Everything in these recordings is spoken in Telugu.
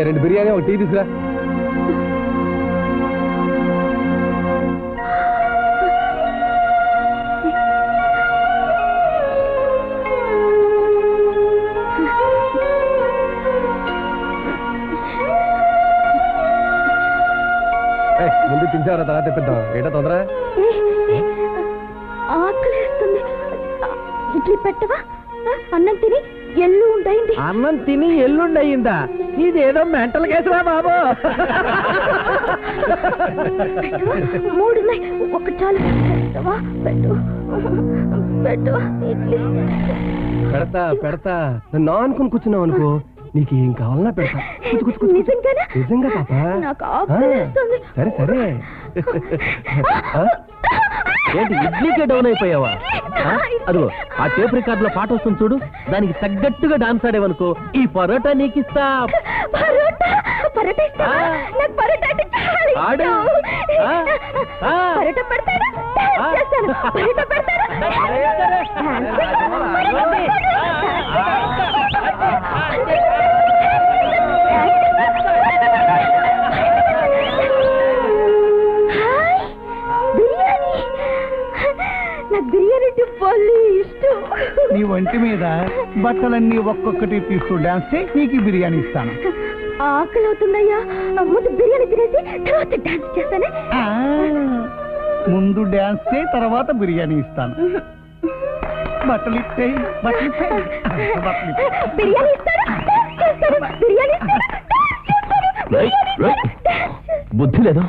రెండు బిర్యానీ ఒక టీ తీసుకురా. ముందు తింటారా తర్వాత తెప్పిద్దాం. ఏంటో తొందర? ఆకలిస్తుంది. ఇడ్లీ పెట్టవా? అన్నం తిని ఎల్లుండయింది. అన్నం తిని ఎల్లుండయిందా? ఇదేదో మెంటల్ కేసురా బాబు. 3 ఉన్నాయి, ఒకటి చాలు. పెట్టవా? పెట్టవా ఇడ్లీ? పెడతా పెడతా. నన్ను అనుకుని కూర్చున్నావు అనుకో, నీకు ఏం కావాలన్నా పెడతా. నిజంగానా? నిజంగా పాప. నాకు ఆకలిస్తుంది. సరే సరే. ఏంటి ఇడ్లీకే డౌన్ అయిపోయావా? అదిగో ఆ టేప్ రికార్డ్ లో పాట వస్తుంది చూడు, దానికి తగ్గట్టుగా డాన్స్ ఆడేవనుకో ఈ పరోటా నీకు ఇస్తా. నీ ఒంటి మీద బట్టలన్నీ ఒక్కొక్కటి తీస్తూ డాన్స్ చేయి, నీకు బిర్యానీ ఇస్తాను. ఆకలి అవుతుందయ్యా, ముందు బిర్యానీ తినేసి తర్వాత డాన్స్ చేస్తానే. ముందు డాన్స్ చేయి, తర్వాత బిర్యానీ ఇస్తాను. బట్టలు ఇచ్చేయి, బట్టలు ఇచ్చేయి, బట్టలు ఇచ్చేయి. బిర్యానీ ఇస్తాను, బిర్యానీ బుద్ధి లేదు,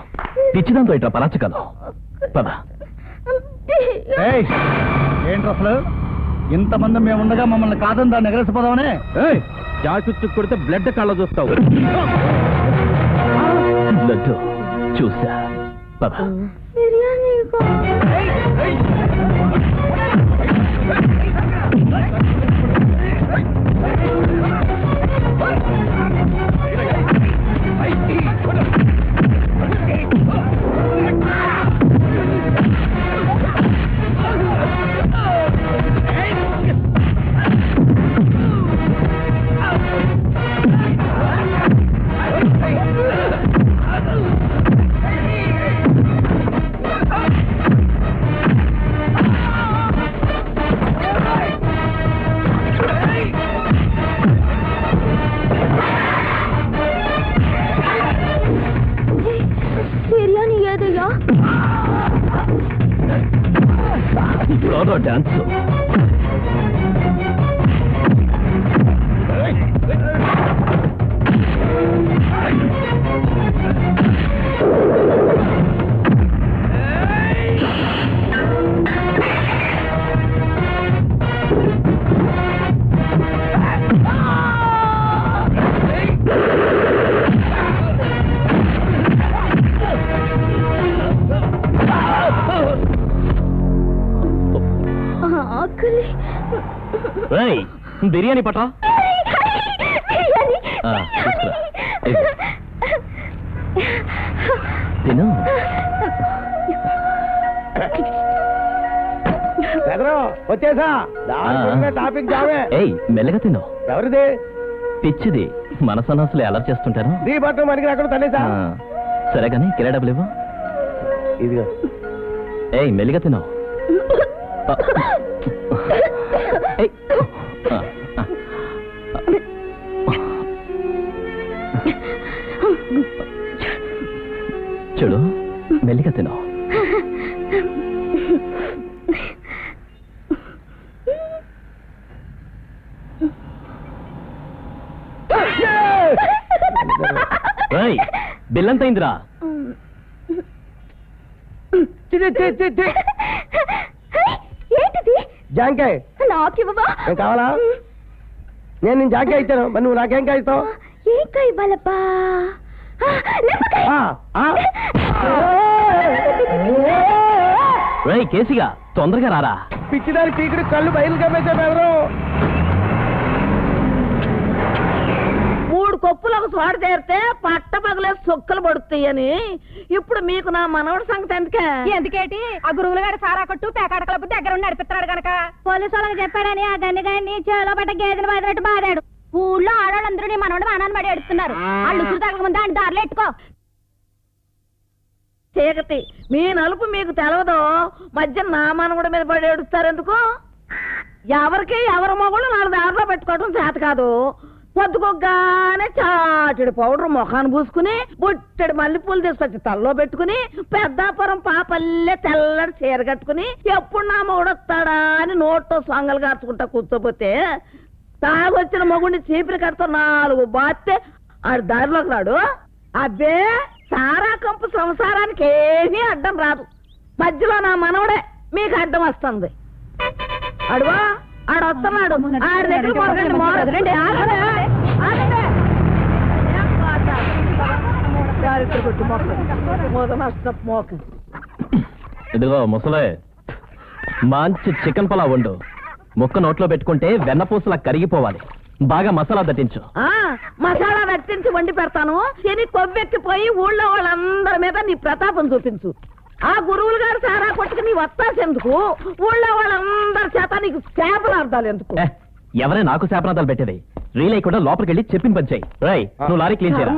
పిచ్చిదంతో ఇట్లా పలాచకాలం. పద. ఏంటి అసలు ఇంతమంది మేముండగా మమ్మల్ని కాదని దాన్ని ఎగరేసిపోదామనే? జాచుచ్చు కొడితే బ్లడ్ కళ్ళ చూస్తావు. బ్లడ్ చూసా. పద. బిర్యానీ ఏదయ్యా? ఇప్పుడు డాన్స్. బిర్యానీ పట్ట తిను. వచ్చేసా టాపిక్ జావే. మెల్లగా తిను. ఎవరిది? పిచ్చిది. మన సన్నాసులు ఎలా చేస్తుంటారు. దీ బట్టలు మనకి అక్కడ తల్లేసా. సరే కానీ కిరా డబ్బులు ఇవ్వు. ఇదిగో. మెల్లిగా తిను. చూడు, మెల్లిగా తిను. బిల్లంత అయిందిరా. ఏంటిది? జాంకాయ. నాకివ్వవా? కావాలా? నేను జాంకాయ ఇచ్చాను, మరి నువ్వు నాకేం కాయ ఇస్తావు? ఏం కాయ బాలప్పా? కేసిగా తొందరగా రారా. పిచ్చిదారి పీకుడు కళ్ళు బయలు కమ్మేసే బెదరు. 3 కొప్పులు ఒక చోట చేరితే పట్ట పగలే సొక్కలు పడుతాయని ఇప్పుడు మీకు నా మనవడి సంగతి ఎందుకే? ఎందుకేటి ఆ గురువులు గారు సారా కొట్టు పేకాట క్లబ్ దగ్గర ఉండి నడిపిస్తున్నాడు కనుక పోలీసు వాళ్ళకి చెప్పాడని ఆ గన్ని గారిని చేలో పట్ట గేదెలు బాదినట్టు బాదాడు. ఊళ్ళో ఆడవాళ్ళందరూ నీ మనవడు మానాన్ని పడి ఎడుతున్నారు. వాళ్ళు ఉసురు తగ్గ ముందు ఆయన దారిలో ఎట్టుకో. చీకటి మీ నలుపు మీకు తెలవదు, మధ్య నా మనవడి మీద పడి ఏడుస్తారు ఎందుకు? ఎవరికి ఎవరి మొగుళ్ళు నాలుగు దారిలో పెట్టుకోవడం చేత కాదు. పొద్దుకోగానే చాటుడి పౌడర్ ముఖాన్ని పూసుకుని బుట్టడి మల్లెపూలు తీసుకొచ్చి తల్లో పెట్టుకుని పెద్దాపురం పాపల్లే తెల్లడి చీర కట్టుకుని ఎప్పుడు నా మొగుడు వస్తాడా అని నోట్లో సొంగలు కార్చుకుంటా కూర్చోపోతే తాగొచ్చిన మొగుడిని చీపిరి కడుతూ 4 బాస్తే ఆడు దారిలోకి రాడు. అబ్బే సారా కంపు సంసారానికి ఏమీ అడ్డం రాదు. మధ్యలో నా మనవడే మీకు అడ్డం వస్తుంది. అడువా ఆడు వస్తున్నాడు. ఆడి దగ్గర మొదలండి, మొదలండి. ఇదిగో ముసలే, మంచి చికెన్ పలావ్ వండు. ముక్క నోట్లో పెట్టుకుంటే వెన్నపూసలా కరిగిపోవాలి. బాగా మసాలా దట్టించు. మసాలా దట్టించి వండి పెడతాను. శని కొవ్వెక్కిపోయి ఊళ్ళో వాళ్ళందరి మీద నీ ప్రతాపం చూపించు. ఆ గురువులు గారు సారా కొట్టుకు నీ వత్తాసెందుకు? ఊళ్ళో వాళ్ళందరి చేత నీకు శాపనార్థాలు ఎందుకు? ఎవరే నాకు శాపనార్థాలు పెట్టేది? రీల్ అయ్యకుండా లోపలికి వెళ్ళి చెప్పిన పని చేయి. రై, నువ్వు లారీ క్లీన్ చేయరా?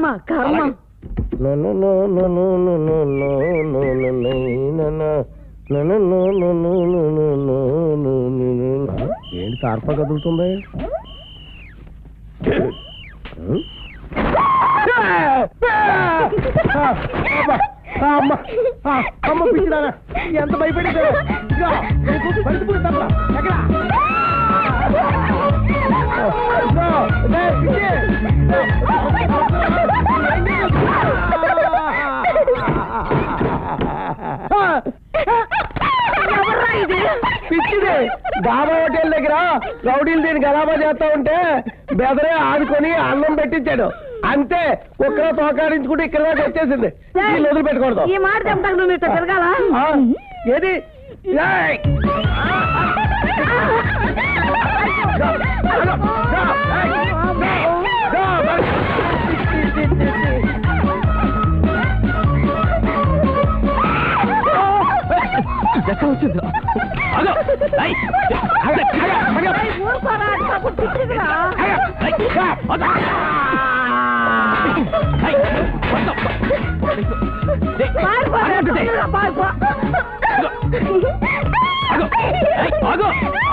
ఏంటి తార్ప కదులుతుంది? అమ్మ పిచ్చిదానా, ఎంత భయపడింది! పిచ్చిది డాబా హోటల్ దగ్గర రౌడీలు దీన్ని గలాబా చేస్తా ఉంటే బెదరే ఆదుకొని అన్నం పెట్టించాడు. అంతే, ఒక్కరో తోకాడించుకుంటే ఇక్కడ దాకా వచ్చేసింది. వీళ్ళు వదిలిపెట్టకూడదు. ఈ మాట చెప్తాను, నువ్వు ఇట్లా తిరగాల. ఏది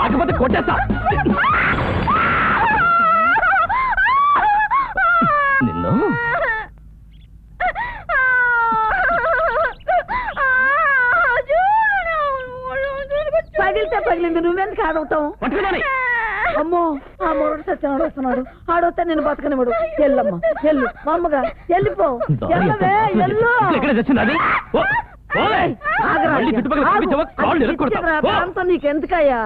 ఆకపోతే కొట్టేస్తా నిన్ను. పగిలితే పగిలింది, నువ్వెందుకు ఆడవుతావు? అమ్మో, ఆ మొరడు సత్యనాడు వస్తున్నాడు. ఆడొస్తే నేను బతకనివ్వడు. ఎల్లమ్మ ఎల్లు, అమ్మగా వెళ్ళిపో. దాంతో నీకెందుకయ్యా?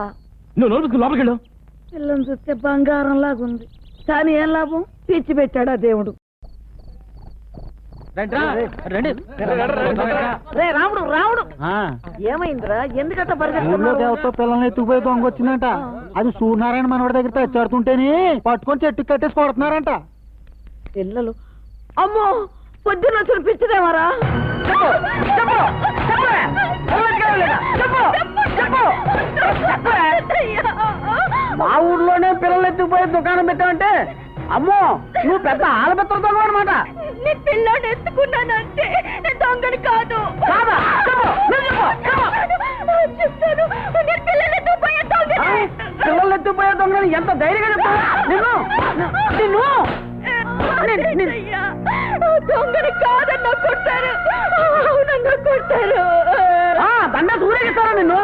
నువ్వు లోపలికి వెళ్ళు. పిల్లని చూస్తే బంగారం లాగుంది, కానీ ఏం లాభం? పిచ్చి పెట్టాడు ఆ దేవుడు. రే రాముడు, రాముడు, ఏమైందిరా? ఎందుకంటే ఊళ్ళో పిల్లల్ని ఎత్తుకుపోయి దొంగ వచ్చిందంట. అది సూర్యనారాయణ మనవాడి దగ్గర తెచ్చాడుతుంటేనే పట్టుకొని చెట్టు కట్టేసి కొడుతున్నారంట. పిల్లలు అమ్మో, పొద్దున్న వచ్చిన పిచ్చిదేమరా? మా ఊర్లోనే పిల్లలు ఎత్తుకుపోయి దుకాణం పెట్టామంటే అమ్మో, నువ్వు పెద్ద ఆలబెత్తలు దొంగ అనమాట. నీ పిల్లోని ఎత్తుకున్నానంటే దొంగని కాదు. చెప్తాను, నీ పిల్లలు ఎత్తుకుపోయే దొంగని. పిల్లలు ఎత్తుకుపోయే దొంగని ఎంత ధైర్యంగా చెప్తావు? దొంగని కాదన్నా కొట్టారు, అవునన్నా కొట్టారు. దండ దూరేగిస్తారా నిన్ను?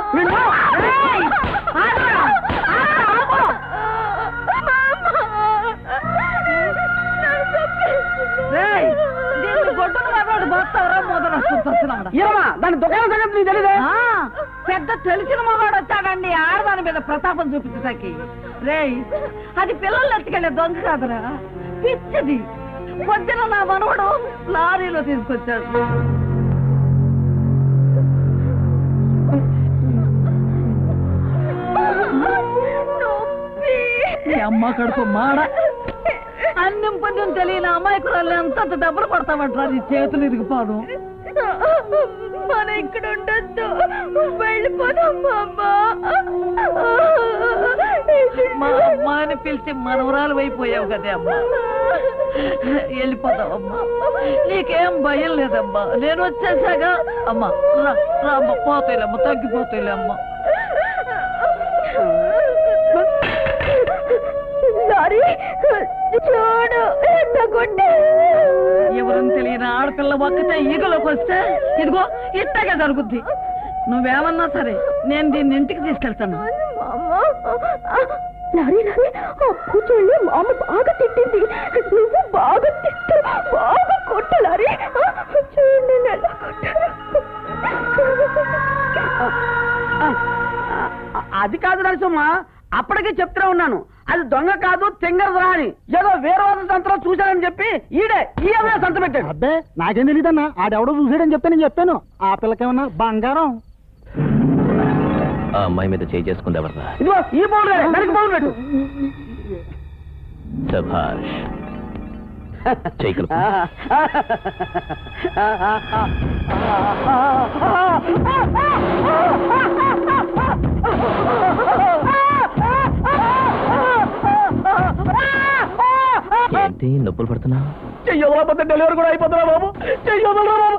దాని దుకాణం సంగతి నీకు తెలియదే? పెద్ద తెలిసిన మగాడు వచ్చాడండి ఆడదాని మీద ప్రతాపం చూపించటానికి. రేయ్, అది పిల్లలు ఎత్తుకెళ్ళే దొంగ కాదురా, పిచ్చిది. పొద్దున నా మనవడు లారీలో తీసుకొచ్చాడు. అమ్మ కడుపు మాడ. అన్నం పుణ్యం తెలియని అమాయకురాలు ఎంత దెబ్బలు పడతామంటారు నీ చేతులు ఇరిగిపోను. మనం ఇక్కడ ఉండొద్దు, వెళ్ళిపోదాం మా అమ్మ అని పిలిచి మనవరాలు అయిపోయావు కదే అమ్మా. వెళ్ళిపోతావమ్మా, నీకేం భయం లేదమ్మా, నేను వచ్చేసాగా. అమ్మా రా రా అమ్మ, పోతాయిలేమ్మా, తగ్గిపోతాయిలేమ్మా. చూడు ఎవరని తెలియని ఆడపిల్ల ఒక్కతే ఈగలోకి వస్తే ఇదిగో ఇట్టగా జరుగుద్ది. నువ్వేమన్నా సరే నేను దీన్ని ఇంటికి తీసుకెళ్తాను. లారీ కూర్చోండి, మా అమ్మ బాగా తిట్టింది, నువ్వు బాగా తిట్టు, బాగా కొట్టు లారీ. చూడండి ఎలా కొట్టాను. అది కాదు నరసమ్మ, అప్పటికే చెప్తూనే ఉన్నాను, అది దొంగ కాదు తెంగరదురా అని. ఏదో వేరే వాళ్ళ సంతలో చూశానని చెప్పి ఈ అమ్మాయి సంత పెట్టాడు. అబ్బే నాకేం తెలియదన్నా, ఆడెవడో చూసాడని చెప్తే నేను చెప్పాను. ఆ పిల్లకేమన్నా బంగారం. ఆ అమ్మాయి మీద చేయి చేసుకుంది ఎవర్రా? ఇదిగో ఈ పౌడర్ దానికి పౌడర్ పెట్టు. శభాష్. చేయి కలుపు. ఏంటి నొప్పులు పడుతున్నా? చెయ్యొదలపోతే డెలివరీ కూడా అయిపోతున్నా బాబు, చెయ్యొదలరా బాబు.